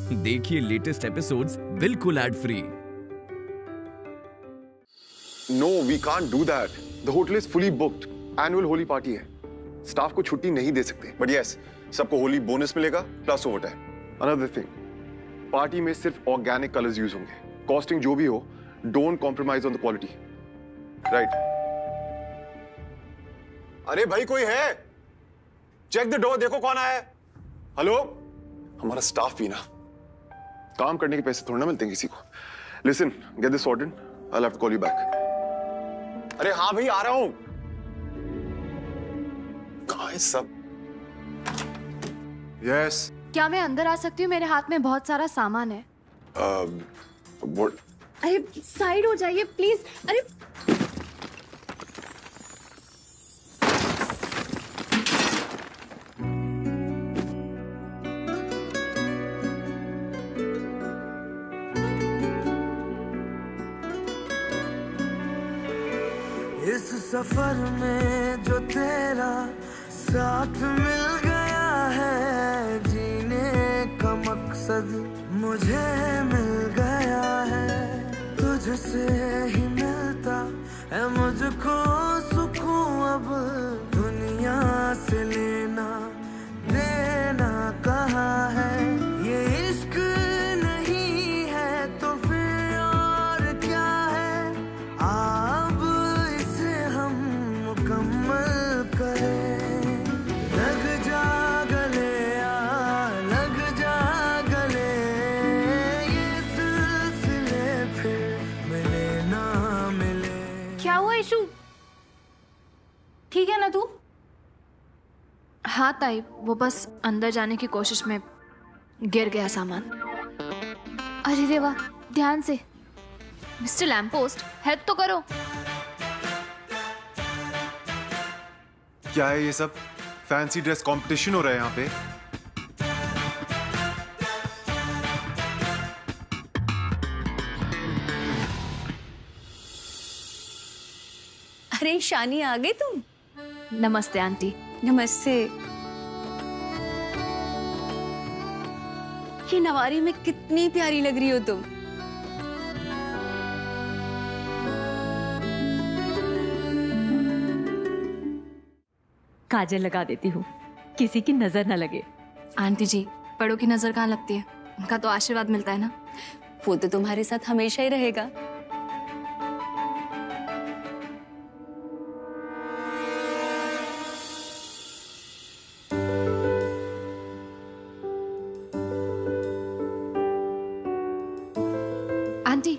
देखिए latest episodes बिल्कुल ad free. No, we can't do that. The hotel is fully booked. Annual Holi party है। Staff को छुट्टी नहीं दे सकते। But yes, सबको होली बोनस मिलेगा plus overtime. Another thing, party में सिर्फ ऑर्गेनिक कलर्स यूज होंगे। कॉस्टिंग जो भी हो, don't compromise on the quality. Right? अरे भाई कोई है? चेक द डोर, देखो कौन आया है। हेलो? हमारा स्टाफ भी ना काम करने के पैसे थोड़ा ना मिलते हैं किसी को। Listen, get this sorted. I'll have to call you back. अरे हाँ भाई आ रहा हूं। कहाँ है सब? Yes. क्या मैं अंदर आ सकती हूँ? मेरे हाथ में बहुत सारा सामान है। What? अरे साइड हो जाइए प्लीज। अरे इस सफर में जो तेरा साथ मिल गया है, जीने का मकसद मुझे मिल गया है। तुझसे ही मिलता है मुझको सुकून, अब दुनिया से लेना देना कहाँ है। ये इश्क नहीं है तो फिर और क्या है। अब इसे हम मुकम्मल करें। लग जा गले आ, लग जा गले, ये सिलसिले फिर मिले ना मिले। क्या हुआ इशू? ठीक है ना तू? हाँ ताई, वो बस अंदर जाने की कोशिश में गिर गया सामान। अरे रे वाह, ध्यान से। मिस्टर लैम्पोस्ट, हेल्प तो करो। क्या है ये सब? फैंसी ड्रेस कंपटीशन हो रहा है यहाँ पे? अरे शानी, आ गई तुम? नमस्ते आंटी। नमस्ते। ये नवारी में कितनी प्यारी लग रही हो तुम। काजल लगा देती हूँ, किसी की नजर न लगे। आंटी जी, बड़ों की नजर कहाँ लगती है? उनका तो आशीर्वाद मिलता है ना। वो तो तुम्हारे साथ हमेशा ही रहेगा। आंटी,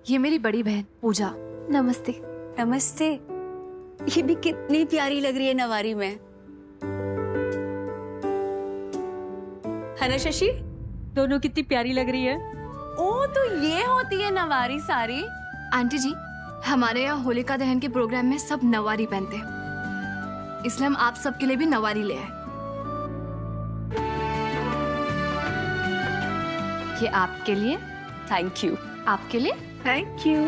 ये मेरी बड़ी बहन पूजा। नमस्ते। नमस्ते। ये भी कितनी प्यारी लग रही है नवारी में, है ना शशि? दोनों कितनी प्यारी लग रही है। ओ, तो ये होती है नवारी साड़ी। आंटी जी, हमारे यहाँ होलिका दहन के प्रोग्राम में सब नवारी पहनते हैं, इसलिए हम आप सबके लिए भी नवारी ले आए। ये आपके लिए। Thank you. आपके लिए। Thank you.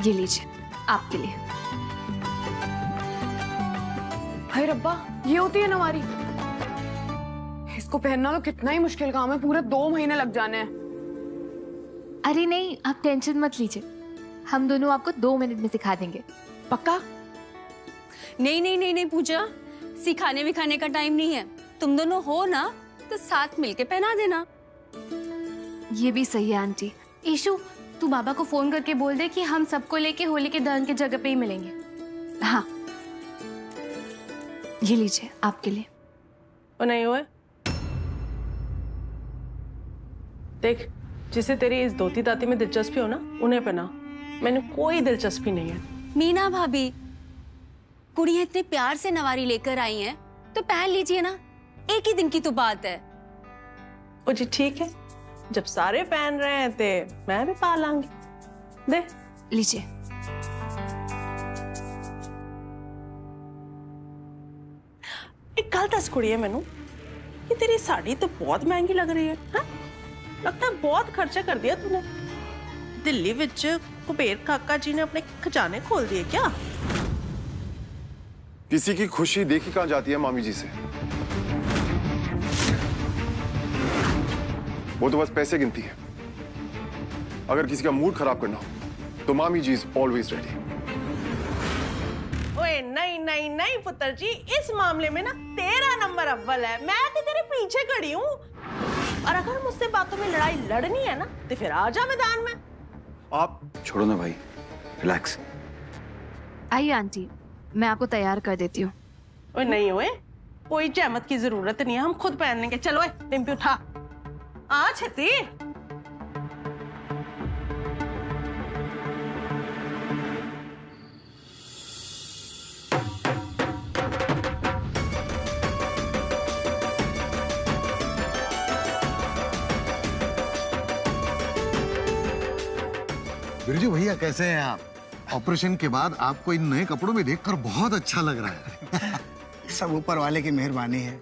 ये लीजिए, आपके लिए। हाय रब्बा, ये होती है नवारी। इसको पहनना तो कितना ही मुश्किल काम है, पूरे 2 महीने लग जाने हैं। अरे नहीं, आप टेंशन मत लीजिए, हम दोनों आपको 2 मिनट में सिखा देंगे। पक्का? नहीं नहीं नहीं नहीं पूजा, सिखाने विखाने का टाइम नहीं है। तुम दोनों हो ना तो साथ मिलके पहना देना। ये भी सही है आंटी। ईशु, तू बाबा को फोन करके बोल दे कि हम सबको लेके होली के दहन की जगह पे ही मिलेंगे। हाँ, ये लीजिए आपके लिए। वो नहीं हुए। देख, जिसे तेरी इस धोती दाती में दिलचस्पी हो ना, उन्हें पहना। मैंने कोई दिलचस्पी नहीं है। मीना भाभी, कुड़ियां इतने प्यार से नवारी लेकर आई हैं, तो पहन लीजिए ना, एक ही दिन की तो बात है। ओ जी ठीक है, जब सारे पहन रहे हैं तो मैं भी पा लांगी। दे लीजिए। एक गल दस कुड़िए मैनू, ये तेरी साड़ी तो बहुत महंगी लग रही है। हा? लगता है बहुत खर्चा कर दिया तूने। दिल्ली विच कुबेर काका जी ने अपने खजाने खोल दिए क्या? किसी की खुशी देखी कहां जाती है मामी जी से। वो तो बस पैसे गिनती है। अगर किसी का मूड खराब करना हो तो मामी जी इज ऑलवेज रेडी। ओए नहीं नहीं नहीं पुत्र जी, इस मामले में ना तेरा नंबर अव्वल है। मैं तो तेरे पीछे खड़ी हूँ, और अगर मुझसे बातों में लड़ाई लड़नी है ना तो फिर आ जा मैदान में। आप छोड़ो ना भाई, रिलैक्स। आइए आंटी, मैं आपको तैयार कर देती हूँ। ओए नहीं ओए, कोई जहमत की जरूरत नहीं है, हम खुद पहन लेंगे। चलो ओए डिम्पी उठा, आ छेती। बिरजू भैया कैसे हैं आप? ऑपरेशन के बाद आपको इन नए कपड़ों में देखकर बहुत अच्छा लग रहा है। सब ऊपर वाले की मेहरबानी है।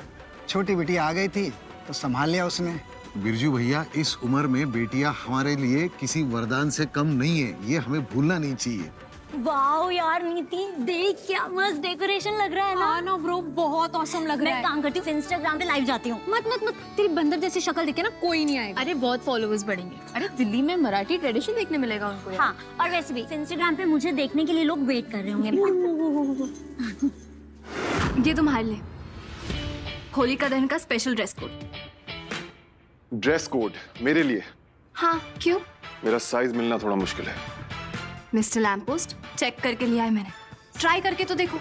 छोटी बेटी आ गई थी तो संभाल लिया उसने। बिरजू भैया, इस उम्र में बेटियां हमारे लिए किसी वरदान से कम नहीं है, ये हमें भूलना नहीं चाहिए। वाओ यार नीति, देख क्या मस्त डेकोरेशन लग रहा है ना। हाँ ना ब्रो, बहुत औसम लग रहा है। मैं काम करती हूँ, इंस्टाग्राम पे लाइव जाती हूँ। मत मत मत, तेरी बंदर जैसी शक्ल देखे ना कोई नहीं आएगा। अरे बहुत फॉलोअर्स बढ़ेंगे। अरे दिल्ली में मराठी ट्रेडिशन देखने मिलेगा उनको। हाँ, और वैसे भी इंस्टाग्राम पे मुझे देखने के लिए लोग वेट कर रहे होंगे। ये तुम्हारे लिए होलिका दहन का special dress code. Dress code मेरे लिए? हाँ, क्यों? मेरा साइज मिलना थोड़ा मुश्किल है। मिस्टर लैम्पोस्ट, चेक करके लिया है मैंने, ट्राई करके तो देखो।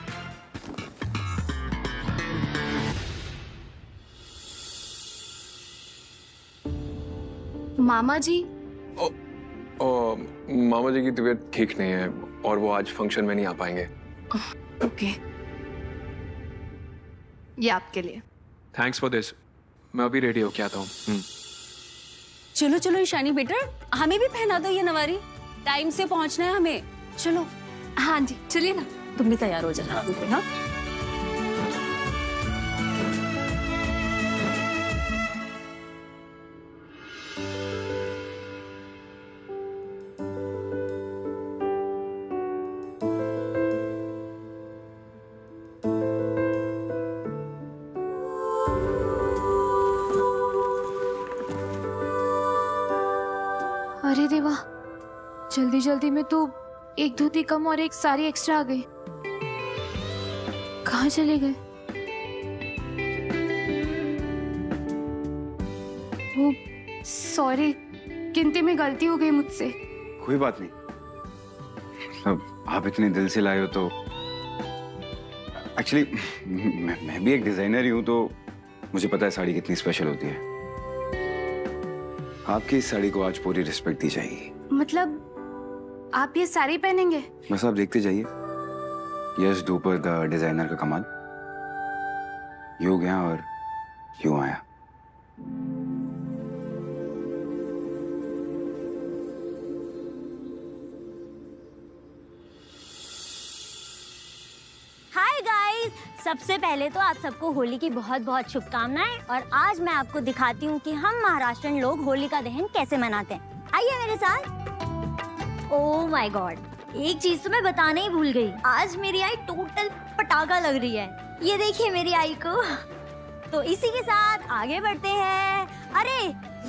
मामा जी? मामा जी की तबीयत ठीक नहीं है और वो आज फंक्शन में नहीं आ पाएंगे। ओके, ये आपके लिए। Thanks for this. मैं अभी रेडी होके आता हूँ। चलो चलो ईशानी बेटा, हमें भी पहना दो ये नवारी। टाइम से पहुंचना है हमें। चलो। हाँ जी, चलिए ना। तुम भी तैयार हो जाना। हाँ? अरे देवा, जल्दी जल्दी में तो एक धोती कम और एक साड़ी एक्स्ट्रा आ गई। कहाँ चले गए? वो सॉरी, गिनती में गलती हो गई मुझसे। कोई बात नहीं, अब आप इतने दिल से लाए हो तो। एक्चुअली मैं भी एक डिजाइनर ही हूँ, तो मुझे पता है साड़ी कितनी स्पेशल होती है। आपकी इस साड़ी को आज पूरी रिस्पेक्ट दी जाएगी। मतलब आप ये साड़ी पहनेंगे? बस आप देखते जाइए। यस डूपर द डिजाइनर का कमाल। यूं गया और यूं आया। हाय गाइस, सबसे पहले तो आप सबको होली की बहुत बहुत शुभकामनाएं। और आज मैं आपको दिखाती हूँ कि हम महाराष्ट्रन लोग होली का दहन कैसे मनाते हैं। आइए मेरे साथ। ओह माय गॉड, एक चीज तो मैं बताना ही भूल गई। आज मेरी आई टोटल पटाखा लग रही है। ये देखिए मेरी आई को। तो इसी के साथ आगे बढ़ते हैं। अरे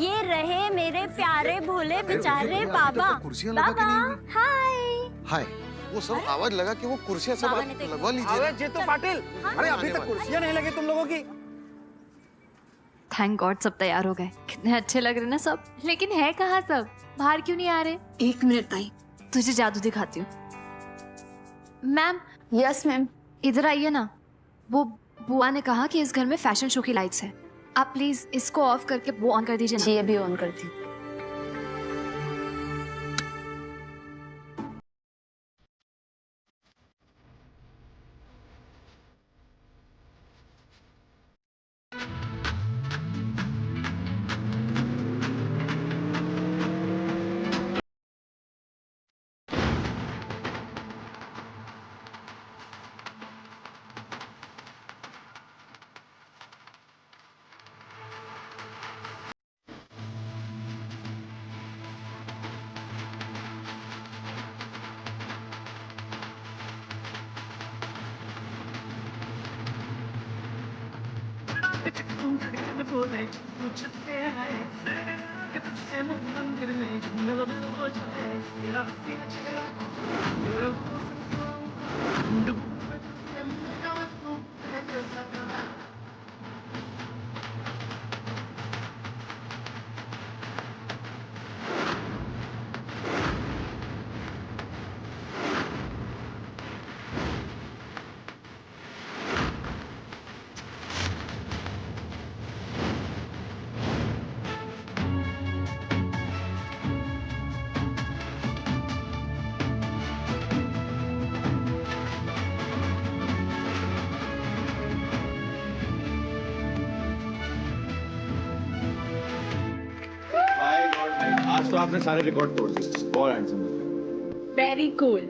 ये रहे मेरे प्यारे भोले बेचारे बाबा। बाबा हाय। हाय। वो सब आवाज लगा कि वो कुर्सियां सब आप लगवा लीजिए। अरे जीतू पाटिल, अरे अभी तक कुर्सियां नहीं लगी तुम लोगों की। थैंक गॉड सब तैयार हो गए। कितने अच्छे लग रहे ना सब। लेकिन है कहाँ सब? बाहर क्यों नहीं आ रहे? एक मिनट ताई, तुझे जादू दिखाती हूँ। मैम। Yes ma'am. इधर आइए ना। वो बुआ ने कहा कि इस घर में फैशन शो की लाइट्स है। आप प्लीज इसको ऑफ करके वो ऑन कर दीजिए ना। जी अभी ऑन करती हूँ। आज तो आपने सारे रिकॉर्ड तोड़ दिए। बहुत हैंडसम। Very cool.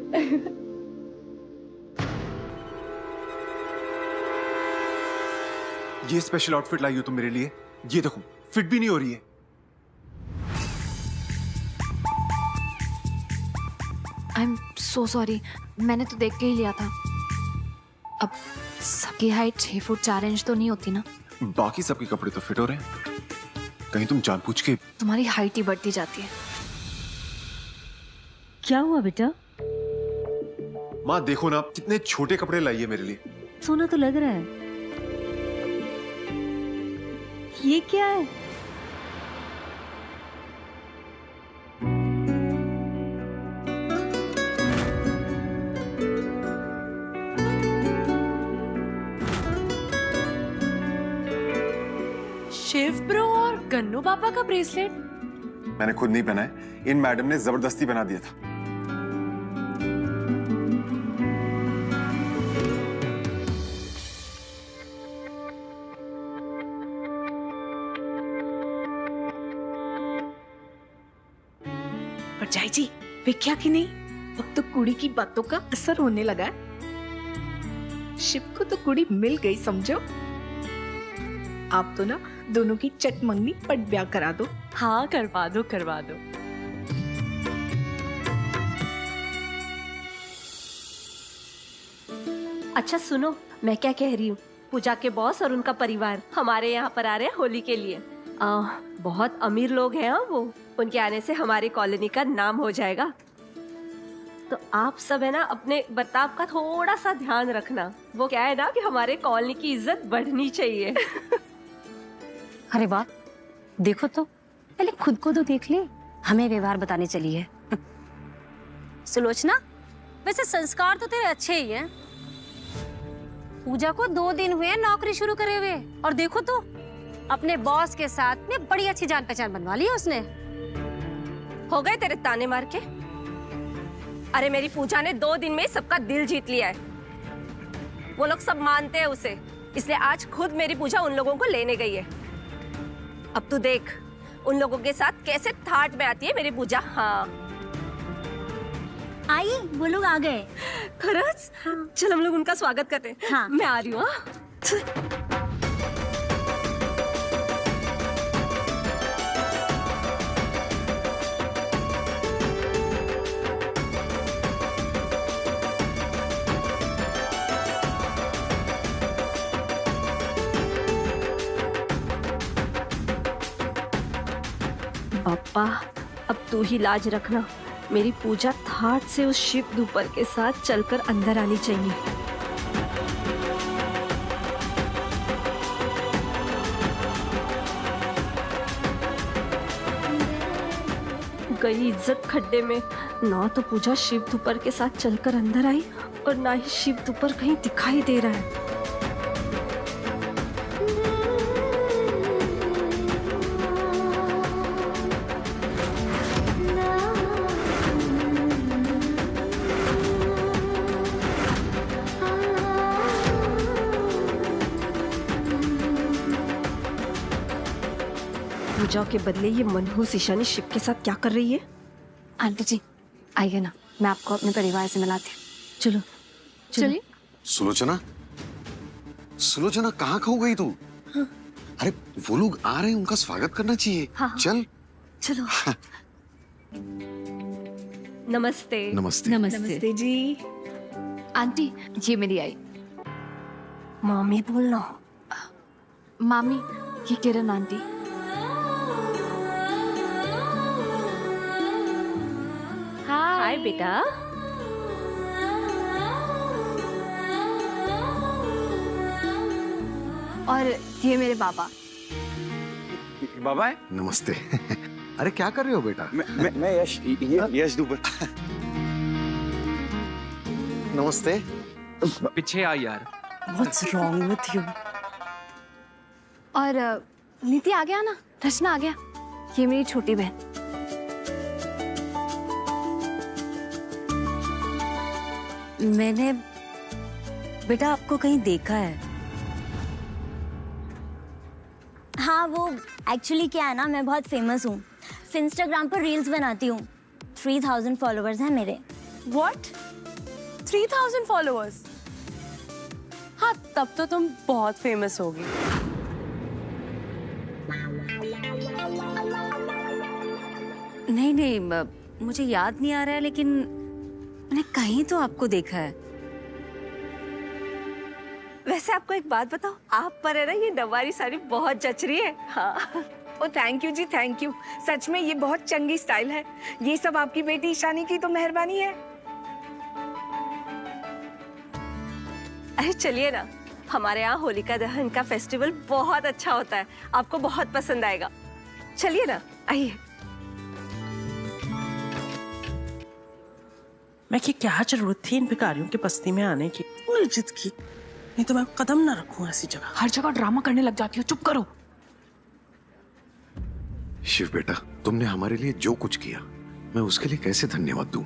ये स्पेशल आउटफिट लाई हो तुम मेरे लिए? ये देखो फिट भी नहीं हो रही है। आई एम सो सॉरी, मैंने तो देख के ही लिया था। अब सबकी हाइट 6 फुट 4 इंच तो नहीं होती ना। बाकी सबके कपड़े तो फिट हो रहे हैं, कहीं तुम जानबूझ के। तुम्हारी हाइट ही बढ़ती जाती है। क्या हुआ बेटा? माँ देखो ना कितने छोटे कपड़े लाइए मेरे लिए। सोना तो लग रहा है। ये क्या है? शिव ब्रो और गन्नू पापा का ब्रेसलेट। मैंने खुद नहीं पहना है, इन मैडम ने जबरदस्ती बना दिया था। परजाई जी विख्या की नहीं, अब तो कुड़ी की बातों का असर होने लगा है। शिव को तो कुड़ी मिल गई समझो। आप तो ना दोनों की चट मंगनी पट ब्याह करा दो। हाँ करवा दो करवा दो। अच्छा सुनो, मैं क्या कह रही हूँ, पूजा के बॉस और उनका परिवार हमारे यहाँ पर आ रहे हैं होली के लिए। बहुत अमीर लोग हैं वो, उनके आने से हमारी कॉलोनी का नाम हो जाएगा। तो आप सब है ना अपने बर्ताव का थोड़ा सा ध्यान रखना। वो क्या है ना कि हमारे कॉलोनी की इज्जत बढ़नी चाहिए। अरे वाह, देखो तो पहले खुद को तो देख ले, हमें व्यवहार बताने चली है। सुलोचना, वैसे संस्कार तो तेरे अच्छे ही हैं। पूजा को 2 दिन हुए नौकरी शुरू करे हुए, और देखो तो अपने बॉस के साथ में बड़ी अच्छी जान पहचान बनवा ली उसने। हो गए तेरे ताने मार के? अरे मेरी पूजा ने 2 दिन में सबका दिल जीत लिया है। वो लोग सब मानते हैं उसे, इसलिए आज खुद मेरी पूजा उन लोगों को लेने गई है। अब तू देख उन लोगों के साथ कैसे थाट में आती है मेरी पूजा। हाँ आई, वो लोग आ गए। खरच? चल हम लोग उनका स्वागत करते हैं। हाँ। मैं आ रही हूँ। पापा अब तू ही लाज रखना, मेरी पूजा थाट से उस शिव धूपर के साथ चलकर अंदर आनी चाहिए। गई इज्जत खड्डे में। ना तो पूजा शिव धूपर के साथ चलकर अंदर आई और ना ही शिव धूपर कहीं दिखाई दे रहा है। पूजा के बदले ये मनहूस ईशानी शिव के साथ क्या कर रही है? आंटी जी आइए ना, मैं आपको अपने परिवार से मिलाती हूँ। चलो चलिए। सुलोचना, सुलोचना कहाँ खो गई तू? हाँ। अरे वो लोग आ रहे हैं, उनका स्वागत करना चाहिए। हाँ। चल चलो। नमस्ते। नमस्ते। नमस्ते जी। आंटी ये मेरी आई। मम्मी बोलना। मामी, ये किरण आंटी। हाय बेटा। और ये मेरे पापा। बाबा है? नमस्ते। अरे क्या कर रहे हो बेटा? मैं यश दुबर। नमस्ते। पीछे आ यार। What's wrong with you? और नीति आ गया ना, रचना आ गया, ये मेरी छोटी बहन। मैंने बेटा आपको कहीं देखा है। हाँ, वो एक्चुअली क्या है ना, मैं बहुत फेमस हूँ। इंस्टाग्राम पर रील्स बनाती हूँ। 3000 फॉलोअर्स हैं मेरे। What? 3000 फॉलोअर्स? हाँ, तब तो तुम बहुत फेमस होगी। नहीं, मुझे याद नहीं आ रहा है, लेकिन मैंने कहीं तो आपको देखा है। वैसे आपको एक बात बताओ, आप पर है ना ये नवारी साड़ी बहुत जच रही है। हाँ। Oh thank you ji, thank you. सच में ये बहुत चंगी स्टाइल है। ये सब आपकी बेटी ईशानी की तो मेहरबानी है। अरे चलिए ना, हमारे यहाँ होलिका दहन का फेस्टिवल बहुत अच्छा होता है, आपको बहुत पसंद आएगा। चलिए ना, आइए। मैं कि क्या जरूरत थी इन भिखारियों की बस्ती में आने की, जिद की, नहीं तो मैं कदम ना रखूं ऐसी जगह। हर जगह ड्रामा करने लग जाती हो, चुप करो। शिव बेटा, तुमने हमारे लिए जो कुछ किया, मैं उसके लिए कैसे धन्यवाद दूं?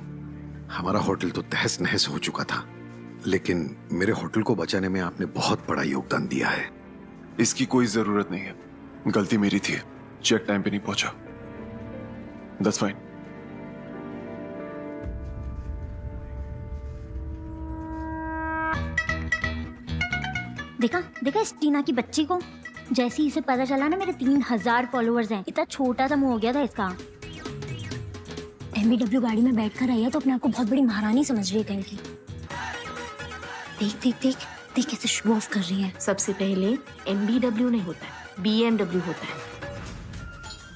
हमारा होटल तो तहस नहस हो चुका था, लेकिन मेरे होटल को बचाने में आपने बहुत बड़ा योगदान दिया है। इसकी कोई जरूरत नहीं है, गलती मेरी थी, चेक टाइम पे नहीं पहुंचा। That's fine। देखा इस टीना की बच्ची को। जैसे ही इसे पता चला ना मेरे 3000 फॉलोअर्स हैं, इतना छोटा सा मुंह हो गया था इसका। MBW गाड़ी में बैठकर आई है तो अपने आप को बहुत बड़ी महारानी समझ रही है कहीं की। देख कैसे शो ऑफ कर रही है। सबसे पहले MBW नहीं होता है, BMW होता है।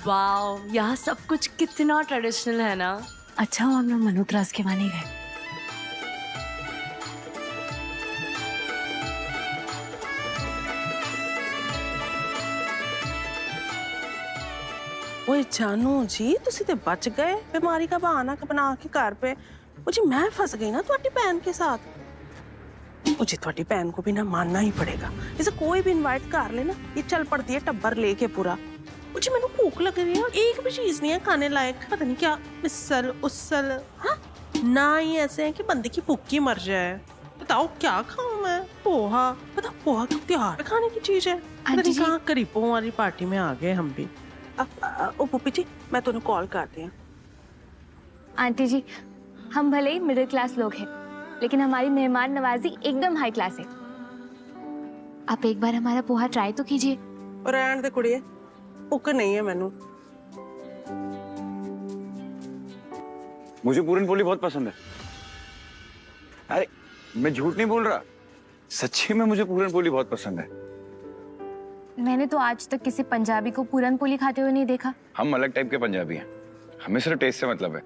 वाओ, यहाँ सब कुछ कितना ट्रेडिशनल है ना। अच्छा हुआ हम लोग मल्होत्रास के वहाँ नहीं गए। ओए जानू जी, तुसी ते बच गए बीमारी का बहाना बना के घर पे। मुझे मैं फंस गई ना तुम्हारी बहन के साथ। मुझे तुम्हारी बहन को भी ना मानना ही पड़ेगा। इसे कोई भी इनवाइट कर लेना, ये चल पड़ती है टब्बर लेके पूरा। मुझे मैंने भूख लग रही है और एक भी चीज नहीं है खाने लायक। पता नहीं क्या मिसल उसल, हाँ ना ही ऐसे है कि बंदे की भूख ही मर जाए। बताओ क्या खाऊं मैं? पोहा। पता पोहा तो त्योहार पे खाने की चीज है। पता नहीं कहाँ करीबों वाली पार्टी में आ गए हम भी। ओ पुप्पी जी, मैं तुम्हें कॉल करती हूँ। आंटी जी, हम भले ही मिडिल क्लास लोग हैं, लेकिन हमारी मेहमान नवाजी एकदम हाई क्लास है। आप एक बार हमारा पोहा ट्राई तो कीजिए। और रहने दे कुड़िए, भूख नहीं है मैनू। मुझे पूरन पोली बहुत पसंद है। अरे मैं झूठ नहीं बोल रहा, सच्ची में मुझे पूरन पोली बहुत पसंद है। मैंने तो आज तक किसी पंजाबी को पूरन पोली खाते हुए नहीं देखा। हम अलग टाइप के पंजाबी हैं, हमें सिर्फ टेस्ट से मतलब है।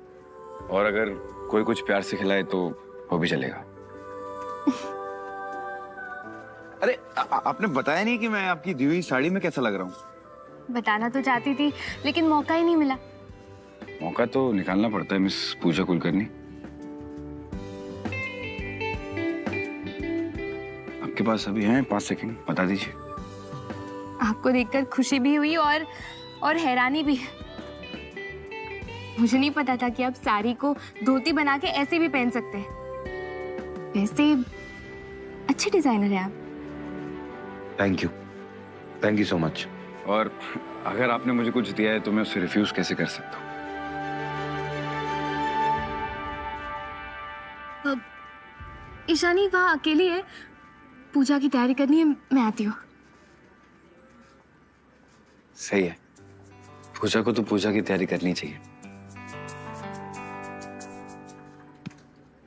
और अगर कोई कुछ प्यार से खिलाए तो वो भी चलेगा। अरे आपने बताया नहीं कि मैं आपकी दी हुई साड़ी में कैसा लग रहा हूँ। बताना तो चाहती थी, लेकिन मौका ही नहीं मिला। मौका तो निकालना पड़ता है मिस पूजा कुलकर्णी। आपके पास अभी हैं 5 सेकंड, बता दीजिए। आपको देखकर खुशी भी हुई और हैरानी भी। मुझे नहीं पता था कि आप साड़ी को धोती बना के ऐसे भी पहन सकते हैं। वैसे अच्छे डिजाइनर हैं आप। Thank you so much. और अगर आपने मुझे कुछ दिया है तो मैं उसे रिफ्यूज कैसे कर सकता हूँ? ईशानी वहाँ अकेली है, पूजा की तैयारी करनी है, मैं आती हूँ। सही है, पूजा को तो पूजा की तैयारी करनी चाहिए।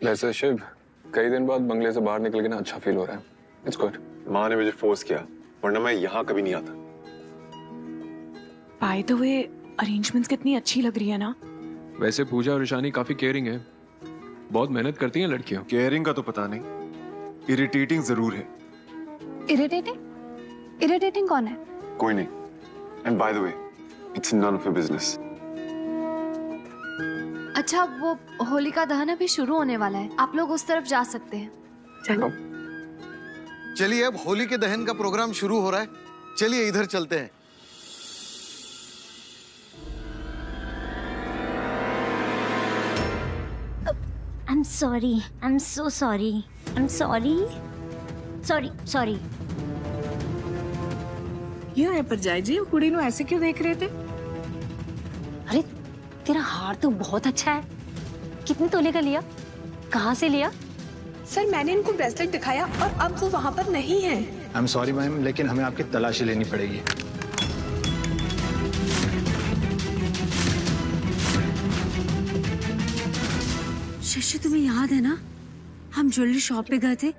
वैसे शिव, कई दिन बाद बंगले से बाहर निकल के ना अच्छा फील हो रहा है। It's good. माँ ने मुझे फोर्स किया, वरना मैं यहाँ कभी नहीं आता। बाय द वे, अरेंजमेंट्स कितनी अच्छी लग रही है ना। वैसे पूजा और ईशानी काफी केयरिंग है, बहुत मेहनत करती हैं लड़कियां। केयरिंग का तो पता नहीं, इरिटेटिंग जरूर है। इरिटेटिंग कौन है? कोई नहीं। And by the way, it's none of your business. अच्छा, वो होलिका दहन अभी शुरू होने वाला है, आप लोग उस तरफ जा सकते हैं। चलो चलिए, अब होली के दहन का प्रोग्राम शुरू हो रहा है, चलिए इधर चलते हैं। I'm sorry. I'm so sorry. I'm sorry. Sorry. ये है पर जाए जी, कुड़ी नु ऐसे क्यों देख रहे थे? अरे तेरा हार तो बहुत अच्छा है। कितने तोले का लिया? कहाँ से लिया? सर, मैंने इनको ब्रेसलेट दिखाया और अब वो वहाँ पर नहीं है। आई एम सॉरी मैम, लेकिन हमें आपकी तलाशी लेनी पड़ेगी। शशि, तुम्हें याद है ना, हम ज्वेलरी शॉप पे गए थे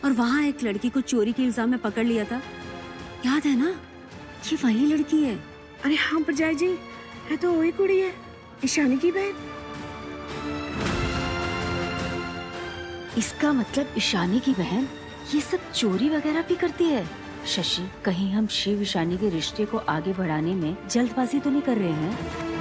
और वहाँ एक लड़की को चोरी के इल्जाम में पकड़ लिया था, याद है ना? ये वही लड़की है। अरे हाँ पर जाए जी, है तो वही कुड़ी है, ईशानी की बहन। इसका मतलब ईशानी की बहन ये सब चोरी वगैरह भी करती है। शशि, कहीं हम शिव ईशानी के रिश्ते को आगे बढ़ाने में जल्दबाजी तो नहीं कर रहे हैं?